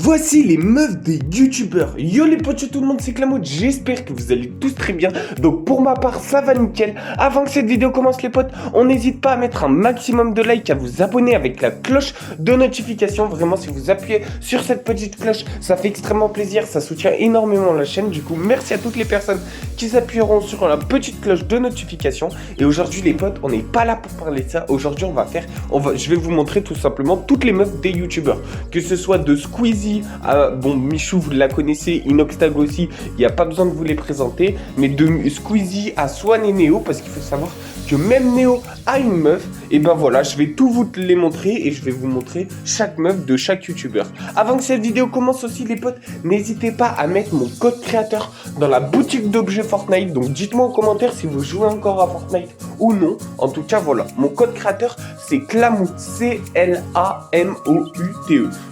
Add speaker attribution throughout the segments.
Speaker 1: Voici les meufs des youtubeurs. Yo les potes, tout le monde, c'est Clamoud, j'espère que vous allez tous très bien. Donc pour ma part, ça va nickel. Avant que cette vidéo commence les potes, on n'hésite pas à mettre un maximum de likes, à vous abonner avec la cloche de notification. Vraiment, si vous appuyez sur cette petite cloche, ça fait extrêmement plaisir, ça soutient énormément la chaîne. Du coup, merci à toutes les personnes qui s'appuieront sur la petite cloche de notification. Et aujourd'hui les potes, on n'est pas là pour parler de ça. Aujourd'hui je vais vous montrer tout simplement toutes les meufs des youtubeurs. Que ce soit de Squeezie, bon Michou vous la connaissez, Inoxtag aussi, il n'y a pas besoin de vous les présenter, mais de Squeezie à Swan et Neo, parce qu'il faut savoir que même Neo a une meuf, et ben voilà, je vais tout vous les montrer et je vais vous montrer chaque meuf de chaque youtubeur. Avant que cette vidéo commence aussi les potes, n'hésitez pas à mettre mon code créateur dans la boutique d'objets Fortnite, donc dites-moi en commentaire si vous jouez encore à Fortnite ou non. En tout cas voilà, mon code créateur c'est Clamoute, C-L-A-M-O-U-T-E.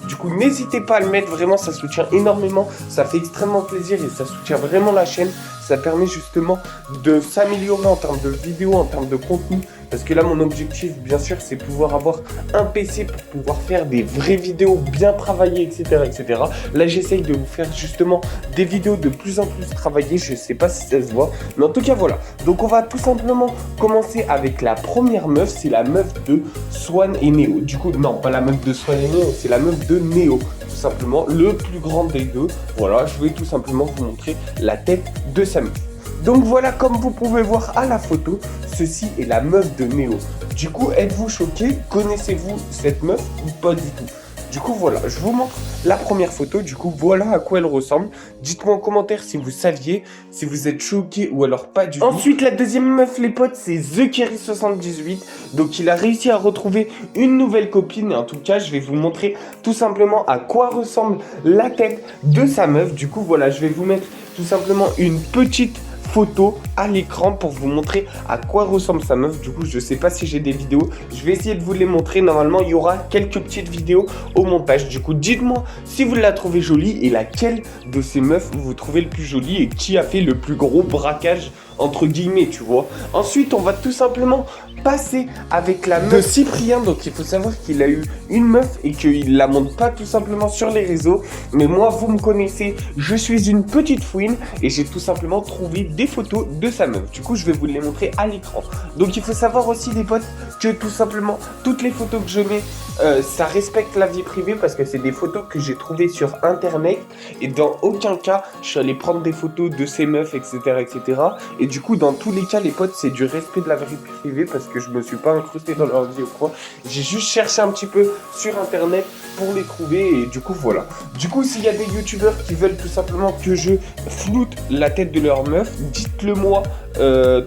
Speaker 1: Du coup n'hésitez pas à le mettre, vraiment ça soutient énormément, ça fait extrêmement plaisir et ça soutient vraiment la chaîne. Ça permet justement de s'améliorer en termes de vidéos, en termes de contenu. Parce que là, mon objectif, bien sûr, c'est pouvoir avoir un PC pour pouvoir faire des vraies vidéos bien travaillées, etc. etc. Là, j'essaye de vous faire justement des vidéos de plus en plus travaillées. Je ne sais pas si ça se voit. Mais en tout cas, voilà. Donc, on va tout simplement commencer avec la première meuf. C'est la meuf de Swan et Neo. Du coup, non, pas la meuf de Swan et Neo. C'est la meuf de Neo. Tout simplement, le plus grand des deux. Voilà, je vais tout simplement vous montrer la tête de sa meuf. Donc voilà, comme vous pouvez voir à la photo, ceci est la meuf de Neo. Du coup, êtes-vous choqué? Connaissez-vous cette meuf ou pas du tout? Du coup, voilà, je vous montre la première photo. Du coup, voilà à quoi elle ressemble. Dites-moi en commentaire si vous saviez, si vous êtes choqué ou alors pas du tout. Ensuite, la deuxième meuf, les potes, c'est TheKerry78. Donc, il a réussi à retrouver une nouvelle copine. Et en tout cas, je vais vous montrer tout simplement à quoi ressemble la tête de sa meuf. Du coup, voilà, je vais vous mettre tout simplement une petite photo à l'écran pour vous montrer à quoi ressemble sa meuf. Du coup, je sais pas si j'ai des vidéos, je vais essayer de vous les montrer. Normalement, il y aura quelques petites vidéos au montage. Du coup, dites-moi si vous la trouvez jolie et laquelle de ces meufs vous trouvez le plus jolie et qui a fait le plus gros braquage entre guillemets, tu vois. Ensuite, on va tout simplement passer avec la meuf de Cyprien. Donc, il faut savoir qu'il a eu une meuf et qu'il la montre pas tout simplement sur les réseaux. Mais moi, vous me connaissez, je suis une petite fouine et j'ai tout simplement trouvé des photos de sa meuf. Du coup, je vais vous les montrer à l'écran. Donc, il faut savoir aussi, les potes, que tout simplement, toutes les photos que je mets, ça respecte la vie privée parce que c'est des photos que j'ai trouvées sur internet et dans aucun cas, je suis allé prendre des photos de ces meufs, etc., etc. Et du coup, dans tous les cas, les potes, c'est du respect de la vie privée parce que je me suis pas incrusté dans leur vie ou quoi. J'ai juste cherché un petit peu sur internet pour les trouver et du coup, voilà. Du coup, s'il y a des youtubeurs qui veulent tout simplement que je floute la tête de leur meuf, dites-le moi.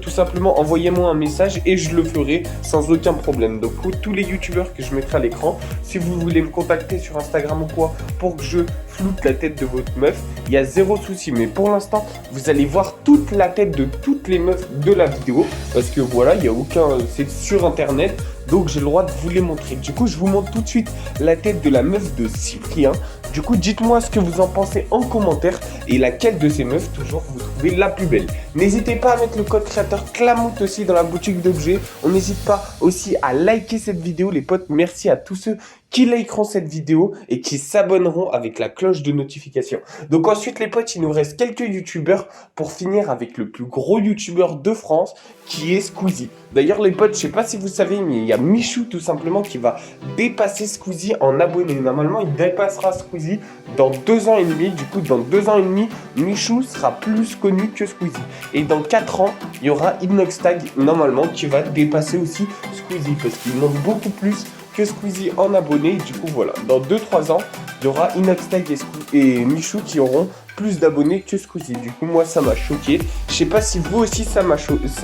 Speaker 1: Tout simplement envoyez-moi un message et je le ferai sans aucun problème. Donc pour tous les youtubeurs que je mettrai à l'écran, si vous voulez me contacter sur Instagram ou quoi pour que je floute la tête de votre meuf, il y a zéro souci. Mais pour l'instant, vous allez voir toute la tête de toutes les meufs de la vidéo parce que voilà, il y a aucun, c'est sur internet. Donc j'ai le droit de vous les montrer. Du coup, je vous montre tout de suite la tête de la meuf de Cyprien. Du coup, dites-moi ce que vous en pensez en commentaire et laquelle de ces meufs, toujours, vous trouvez la plus belle. N'hésitez pas à mettre le code créateur Clamoute aussi dans la boutique d'objets. On n'hésite pas aussi à liker cette vidéo, les potes. Merci à tous ceux qui likeront cette vidéo et qui s'abonneront avec la cloche de notification. Donc ensuite, les potes, il nous reste quelques youtubeurs pour finir avec le plus gros youtubeur de France qui est Squeezie. D'ailleurs, les potes, je sais pas si vous savez, mais il y a Michou tout simplement qui va dépasser Squeezie en abonnés. Normalement, il dépassera Squeezie dans 2 ans et demi. Du coup, dans 2 ans et demi, Michou sera plus connu que Squeezie. Et dans 4 ans, il y aura Inoxtag, normalement, qui va dépasser aussi Squeezie. Parce qu'il monte beaucoup plus que Squeezie en abonnés. Du coup, voilà, dans 2-3 ans, il y aura Inoxtag et Michou qui auront plus d'abonnés que Squeezie. Du coup, moi, ça m'a choqué. Je sais pas si vous aussi, ça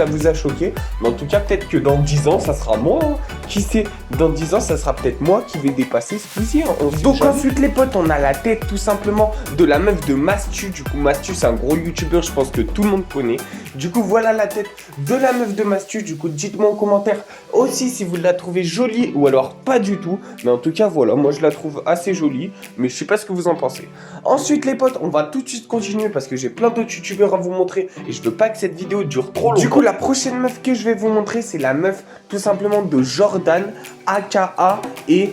Speaker 1: vous a choqué. Mais en tout cas, peut-être que dans 10 ans, ça sera moi. Hein. Qui sait, dans 10 ans, ça sera peut-être moi qui vais dépasser Squeezie. Hein. Donc ensuite, les potes, on a la tête tout simplement de la meuf de Mastu. Du coup, Mastu, c'est un gros youtubeur, je pense que tout le monde connaît. Du coup, voilà la tête de la meuf de Mastu. Du coup, dites-moi en commentaire aussi si vous la trouvez jolie ou alors pas du tout. Mais en tout cas, voilà, moi, je la trouve assez jolie. Mais je sais pas ce que vous en pensez. Ensuite, les potes, on va tout de suite continuer parce que j'ai plein d'autres youtubeurs à vous montrer et je veux pas que cette vidéo dure trop longtemps. Du coup, la prochaine meuf que je vais vous montrer, c'est la meuf tout simplement de Jordan, aka et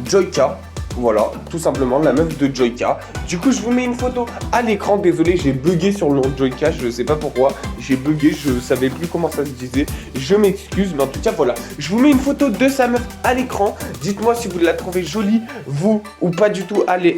Speaker 1: Joyka. Voilà, tout simplement la meuf de Joyka. Du coup, je vous mets une photo à l'écran. Désolé, j'ai bugué sur le nom de Joyka, je sais pas pourquoi. J'ai bugué, je savais plus comment ça se disait. Je m'excuse, mais en tout cas, voilà. Je vous mets une photo de sa meuf à l'écran. Dites-moi si vous la trouvez jolie, vous, ou pas du tout. Allez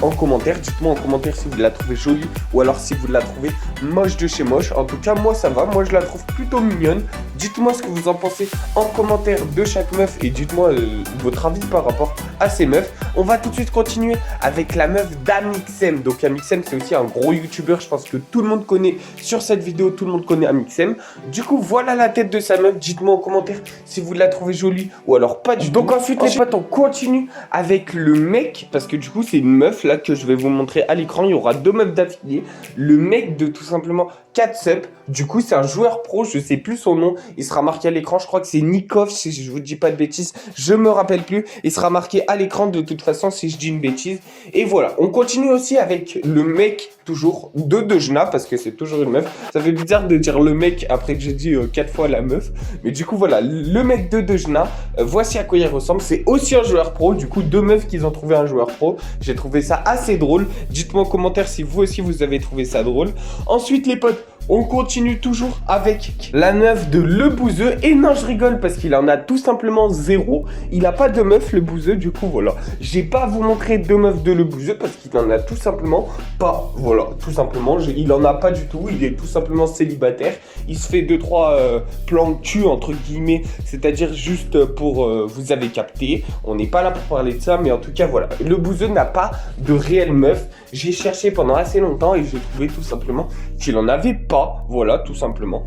Speaker 1: en commentaire. Dites-moi en commentaire si vous la trouvez jolie ou alors si vous la trouvez moche de chez moche. En tout cas, moi, ça va. Moi, je la trouve plutôt mignonne. Dites-moi ce que vous en pensez en commentaire de chaque meuf et dites-moi votre avis par rapport à ces meufs. On va tout de suite continuer avec la meuf d'Amixem. Donc Amixem, c'est aussi un gros youtubeur, je pense que tout le monde connaît sur cette vidéo, tout le monde connaît Amixem. Du coup, voilà la tête de sa meuf. Dites-moi en commentaire si vous la trouvez jolie ou alors pas du tout. Donc ensuite, les potes, on continue avec le mec, parce que du coup, c'est une meuf là que je vais vous montrer à l'écran. Il y aura 2 meufs d'affilée. Le mec de tout simplement 4 subs. Du coup, c'est un joueur pro, je sais plus son nom. Il sera marqué à l'écran, je crois que c'est Nikov, si je vous dis pas de bêtises. Je me rappelle plus. Il sera marqué à l'écran de toute façon si je dis une bêtise. Et voilà, on continue aussi avec le mec toujours de Dejna, parce que c'est toujours une meuf. Ça fait bizarre de dire le mec après que j'ai dit 4 fois la meuf. Mais du coup, voilà, le mec de Dejna, voici à quoi il ressemble. C'est aussi un joueur pro, du coup, 2 meufs qui ont trouvé un joueur pro. J'ai trouvé ça assez drôle. Dites-moi en commentaire si vous aussi vous avez trouvé ça drôle. Ensuite, les potes, on continue toujours avec la meuf de Le Bouzeux. Et non, je rigole parce qu'il en a tout simplement 0. Il a pas de meuf, Le Bouzeux. Du coup, voilà. J'ai pas à vous montrer 2 meufs de Le Bouzeux parce qu'il en a tout simplement pas. Voilà, tout simplement. Il en a pas du tout. Il est tout simplement célibataire. Il se fait 2-3 plans de cul, entre guillemets. C'est-à-dire juste pour... vous avez capté. On n'est pas là pour parler de ça. Mais en tout cas, voilà. Le Bouzeux n'a pas de réelle meuf. J'ai cherché pendant assez longtemps et j'ai trouvé tout simplement qu'il en avait pas. Voilà, tout simplement.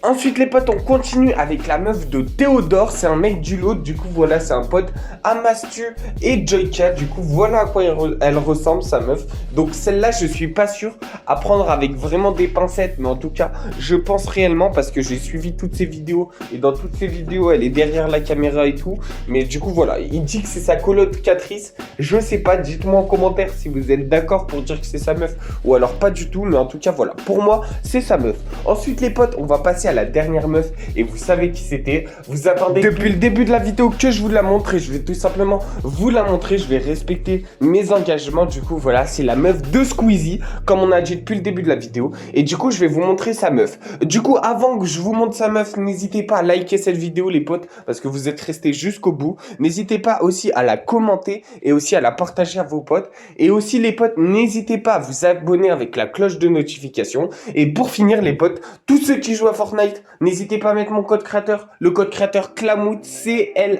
Speaker 1: Ensuite, les potes, on continue avec la meuf de Théodore. C'est un mec du lot. Du coup, voilà, c'est un pote à Mastu et Joyka. Du coup, voilà à quoi elle ressemble, sa meuf. Donc, celle-là, je suis pas sûr à prendre avec vraiment des pincettes. Mais en tout cas, je pense réellement parce que j'ai suivi toutes ses vidéos. Et dans toutes ses vidéos, elle est derrière la caméra et tout. Mais du coup, voilà, il dit que c'est sa colocatrice. Je sais pas, dites-moi en commentaire si vous êtes d'accord pour dire que c'est sa meuf ou alors pas du tout. Mais en tout cas, voilà, pour moi, c'est sa meuf. Ensuite, les potes, on va passer à la dernière meuf et vous savez qui c'était. Vous attendez depuis le début de la vidéo que je vous la montre et je vais tout simplement vous la montrer. Je vais respecter mes engagements. Du coup, voilà, c'est la meuf de Squeezie, comme on a dit depuis le début de la vidéo. Et du coup, je vais vous montrer sa meuf. Du coup, avant que je vous montre sa meuf, n'hésitez pas à liker cette vidéo, les potes, parce que vous êtes restés jusqu'au bout. N'hésitez pas aussi à la commenter et aussi à la partager à vos potes. Et aussi, les potes, n'hésitez pas à vous abonner avec la cloche de notification. Et pour finir, les potes, tous ceux qui jouent à Fortnite, n'hésitez pas à mettre mon code créateur, le code créateur Clamoute, C-L-A-M-O-U-T-E.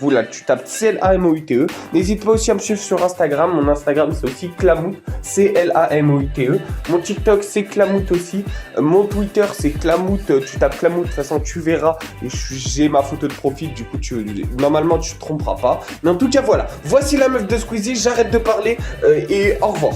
Speaker 1: Voilà, tu tapes C-L-A-M-O-U-T-E. N'hésite pas aussi à me suivre sur Instagram. Mon Instagram, c'est aussi Clamoute, C-L-A-M-O-U-T-E. Mon TikTok, c'est Clamoute aussi. Mon Twitter, c'est Clamoute. Tu tapes Clamoute, de toute façon, tu verras. Et j'ai ma photo de profil, du coup, normalement, tu te tromperas pas. Mais en tout cas, voilà. Voici la meuf de Squeezie. J'arrête de parler et au revoir.